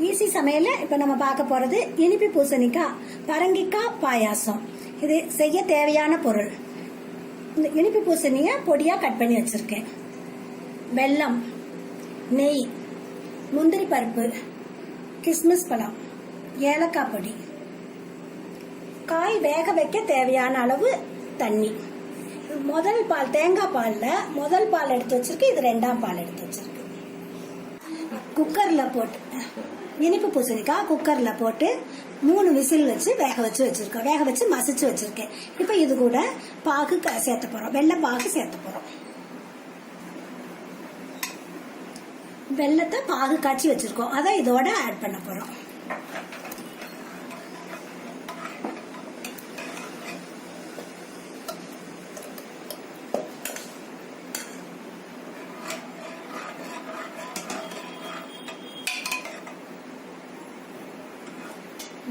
Easy சமையல இப்ப நம்ம பார்க்க போறது இனிப்பு பூசணிக்காய் பரங்கிக்காய் பாயாசம். இது செய்ய தேவையான பொருள்: இந்த இனிப்பு பூசணிய பொடியா கட் பண்ணி வச்சிருக்கேன், வெல்லம், நெய், முந்திரி பருப்பு, கிஸ்மிஸ் பழம், ஏலக்காய் பொடி, காய் வேக வைக்க தேவையான அளவு தண்ணி. முதல் பால் தேங்காய் பால்ல முதல் பால் எடுத்து வச்சிருக்கு, இது ரெண்டாம் பால் எடுத்து வச்சிருக்கு. குக்கர்ல போட்டு இனிப்பு பூசணிக்காய் குக்கர்ல போட்டு 3 விசில் வச்சு வேக வச்சிருக்கேன், வேக வச்சு மசிச்சு வச்சிருக்கேன். இப்ப இது கூட பாகு சேர்த்த போறோம், வெள்ளம் பாகு சேர்த்த போறோம். வெள்ளத்தை பாகு காய்ச்சி வச்சிருக்கோம், அதை இதோட ஆட் பண்ண போறோம்.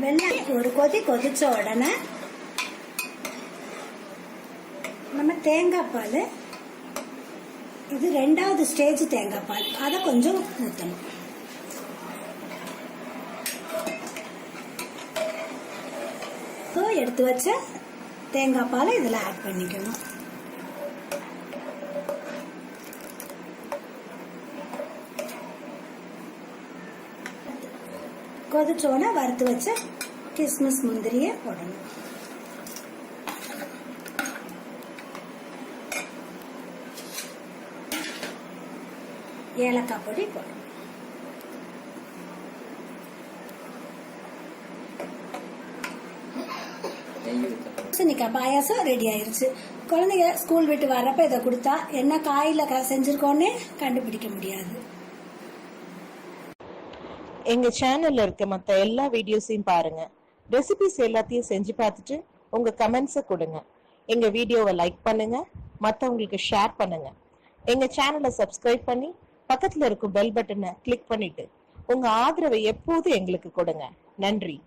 வெள்ளம் ஒரு கொதிச்ச உடனே நம்ம தேங்காய் பால், இது 2வது ஸ்டேஜ் தேங்காய் பால், அதை கொஞ்சம் ஊற்றணும். எடுத்து வச்ச தேங்காய் பாலை இதுல ஆட் பண்ணிக்கணும். கொதிச்சோன்னா வறுத்து வச்ச கிஸ்மிஸ் முந்திரிய போடணும். ஏலக்காய் பொடி போடணும். பூசணிக்காய் பாயாசம் ரெடி ஆயிருச்சு. குழந்தைங்க ஸ்கூல் விட்டு வர்றப்ப இதை கொடுத்தா என்ன காயில செஞ்சிருக்கோன்னே கண்டுபிடிக்க முடியாது. எங்க சேனல்ல இருக்க மத்த எல்லா வீடியோஸையும் பாருங்க. ரெசிபிஸ் எல்லாத்தையும் செஞ்சு பார்த்துட்டு உங்க கமெண்ட்ஸை கொடுங்க. எங்க வீடியோவை லைக் பண்ணுங்க, மத்தவங்களுக்கு ஷேர் பண்ணுங்க. எங்க சேனலை சப்ஸ்கிரைப் பண்ணி பக்கத்துல இருக்கும் பெல் பட்டனை கிளிக் பண்ணிட்டு உங்க ஆதரவை எப்போதும் எங்களுக்கு கொடுங்க. நன்றி.